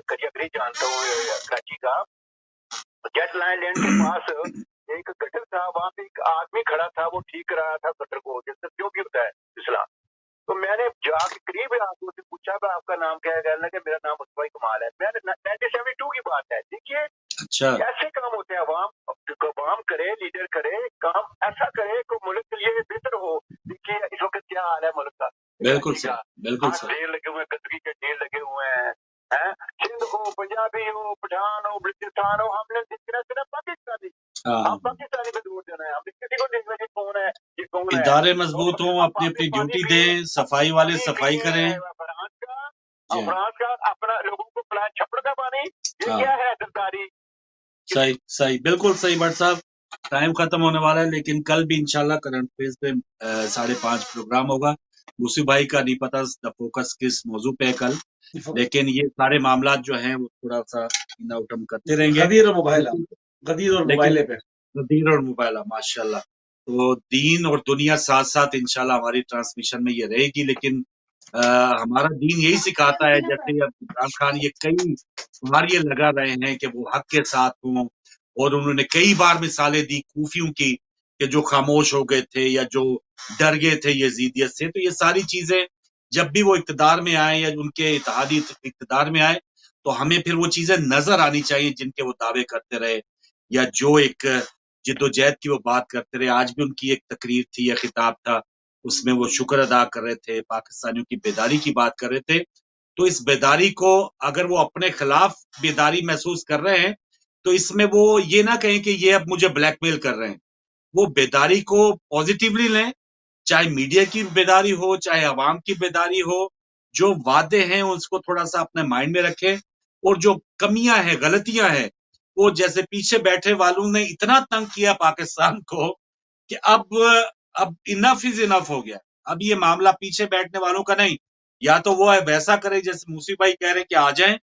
करियागरी जानता हूँ कराची का। जेट लाइन लैंड के पास एक गटर था, वहां पे एक आदमी खड़ा था, वो ठीक रहा था गटर को, जैसे जो भी होता है इस्लाम। तो मैंने जाके करीब आके उससे पूछा कि आपका नाम क्या है, कहने लगा मेरा नाम मुस्तफा कमाल है। मैंने 1972 की बात है। देखिए, अच्छा, ऐसे काम होते हैं, अवाम करे, लीडर करे काम, ऐसा करे कि मुल्क के लिए बेहतर हो। देखिए इस वक्त क्या हाल है मुल्क का, बिल्कुल सही, बिल्कुल आज सही। ढेर लगे हुए हैं, गंदगी के ढेर लगे हुए हैं। सिंध हो, पंजाबी हो, पठान हो, बलूचिस्तान हो, हमने सिर्फ पाकिस्तानी, हाँ हम हाँ, पाकिस्तानी पे जोर देना है, हम किसी को देखना है कौन है, ये कौन है। इदारे मजबूत हों, आप अपनी अपनी पानी ड्यूटी पिए, दें, सफाई वाले सफाई करें। फ्रांस का, जी और हाँ, फ्रांस का अपना लोगों को पिलाए छप्पड़ का पानी, ये हाँ, क्या है गद्दारी। सही सही, बिल्कुल सही भट्ट साहब। टाइम खत्म होने वाला है, लेकिन कल भी इंशाल्लाह करंट पेज पे 5:30 प्रोग्राम होगा। मूसी भाई का नहीं पता द फोकस किस मौजू पे है कल, लेकिन ये सारे मामला जो हैं वो थोड़ा सा इन आउट हम करते रहेंगे। गदीर और मोबाइला, लेकिन गदीर और लेकिन मोबाइले पे। दीन और मोबाइल, माशाल्लाह। तो दीन और दुनिया साथ साथ इंशाल्लाह हमारी ट्रांसमिशन में ये रहेगी। लेकिन हमारा दीन यही सिखाता है, जैसे अब इमरान खान ये कई बार ये लगा रहे हैं कि वो हक के साथ हों, और उन्होंने कई बार मिसालें दी कूफियों की कि जो खामोश हो गए थे या जो डर गए थे यजीदियत से। तो ये सारी चीजें जब भी वो इक्तदार में आए या उनके इत्तेहादी इक्तदार में आए, तो हमें फिर वो चीजें नजर आनी चाहिए जिनके वो दावे करते रहे, या जो एक जिद्दोजहद की वो बात करते रहे। आज भी उनकी एक तकरीर थी या खिताब था, उसमें वो शुक्र अदा कर रहे थे, पाकिस्तानियों की बेदारी की बात कर रहे थे। तो इस बेदारी को, अगर वो अपने खिलाफ बेदारी महसूस कर रहे हैं, तो इसमें वो ये ना कहें कि ये अब मुझे ब्लैकमेल कर रहे हैं। वो बेदारी को पॉजिटिवली लें, चाहे मीडिया की बेदारी हो, चाहे अवाम की बेदारी हो। जो वादे हैं उसको थोड़ा सा अपने माइंड में रखें, और जो कमियां हैं, गलतियां हैं, वो जैसे पीछे बैठे वालों ने इतना तंग किया पाकिस्तान को कि अब इनफ इज इनफ हो गया। अब ये मामला पीछे बैठने वालों का नहीं, या तो वो है वैसा करे जैसे मूसी भाई कह रहे हैं कि आ जाएं,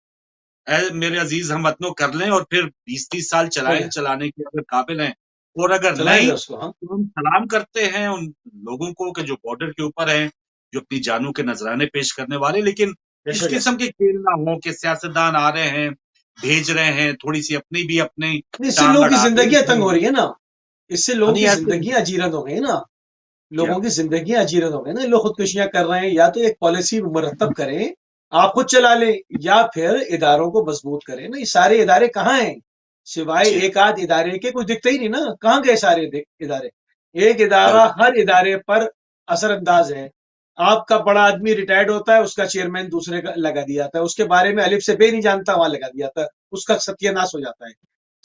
मेरे अजीज हमवतनों, कर लें और फिर 20-30 साल चलाएं, चलाने के अगर काबिल हैं। और अगर चलाएंगे नहीं, उसको। हाँ, तो हम सलाम करते हैं उन लोगों को कि जो बॉर्डर के ऊपर हैं, जो अपनी जानों के नजराने पेश करने वाले। लेकिन इस बेशक है। किस्म के खेल ना हो कि सियासतदान आ रहे हैं, भेज रहे हैं, थोड़ी सी अपनी भी अपनी इससे टांग लोगों की अड़ा जिंदगियां तंग हो के। रही है ना, इससे लोगों नहीं की ऐसे जिंदगियां अजीरन हो गई ना, क्या, लोगों की जिंदगियां अजीरन हो गई ना, लोग खुदकुशियां कर रहे हैं। या तो एक पॉलिसी मुरतब करें, आप खुद चला लें, या फिर इदारों को मजबूत करें ना। ये सारे इदारे कहाँ हैं? सिवाय जी एक आध इदारे के कुछ दिखते ही नहीं ना, कहाँ गए सारे इदारे? एक इदारा बिल्कुल हर इदारे पर असर अंदाज है। آپ کا بڑا آدمی ریٹائرڈ ہوتا ہے، اس کا چیئرمین دوسرے کا لگا دیا جاتا ہے، اس کے بارے میں الف سے بے نہیں جانتا، وہاں لگا دیا جاتا ہے، اس کا ستیہ ناش ہو جاتا ہے۔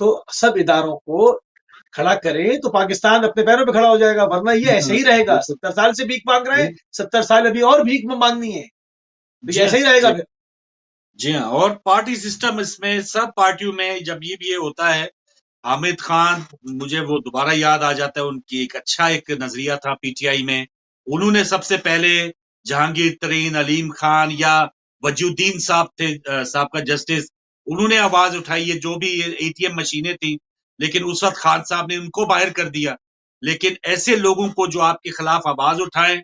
تو سب اداروں کو کھڑا کریں تو پاکستان اپنے پیروں پہ کھڑا ہو جائے گا، ورنہ یہ ایسے ہی رہے گا۔ 70 سال سے بھیک مانگ رہے ہیں، 70 سال ابھی اور بھیک میں مانگنی ہے، تو یہ ایسے ہی رہے گا پھر۔ جی ہاں، اور پارٹی سسٹم اس میں سب پارٹیوں میں جب یہ ہوتا ہے، حامد خان مجھے وہ دوبارہ یاد آ جاتا ہے، ان کی ایک نظریہ تھا پی ٹی آئی میں، انہوں نے سب سے پہلے جہانگیر ترین، علیم خان یا وجی الدین صاحب تھے، صاحب کا جسٹس، انہوں نے آواز اٹھائی ہے، جو بھی اے ٹی ایم مشینیں تھیں، لیکن اس وقت خان صاحب نے ان کو باہر کر دیا۔ لیکن ایسے لوگوں کو جو آپ کے خلاف آواز اٹھائیں،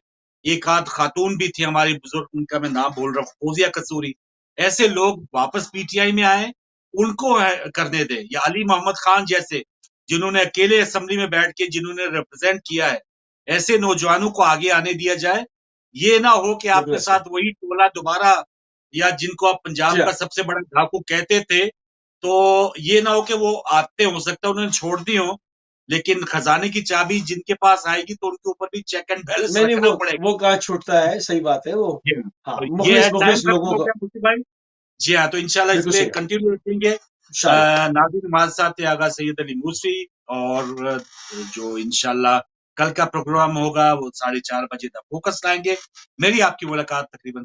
ایک آدھ خاتون بھی تھی ہماری بزرگ، ان کا میں نام بول رہا ہوں، فوزیہ قصوری، ایسے لوگ واپس پی ٹی آئی میں آئے، ان کو کرنے دیں، یا علی محمد خان جیسے جنہوں نے اکیلے اسمبلی میں بیٹھ کے جنہوں نے ریپرزینٹ کیا ہے، ایسے نوجوانوں کو آگے آنے دیا جائے۔ یہ نہ ہو کہ آپ کے ساتھ وہی ٹولہ دوبارہ، یا جن کو آپ پنجاب کا سب سے بڑا ڈاکو کہتے تھے، تو یہ نہ ہو کہ وہ آتے، ہو سکتا ہے انہوں نے چھوڑ دی ہوں، لیکن خزانے کی چابی جن کے پاس آئے گی تو ان کے اوپر بھی چیک اینڈ بیلنس رکھنا پڑے گا۔ وہ کہاں چھوٹتا ہے، صحیح بات ہے، وہ ہاں یہ ہے ٹائم مخلص لوگوں کا۔ بھائی جی ہاں، تو انشاءاللہ اس پہ کنٹینیو رکھیں گے۔ ناظرین، ہمارے ساتھ تھے آغا سید علی موسوی، اور جو انشاءاللہ کل کا پروگرام ہوگا وہ 4:30 بجے تک فوکس لائیں گے۔ میری آپ کی ملاقات تقریباً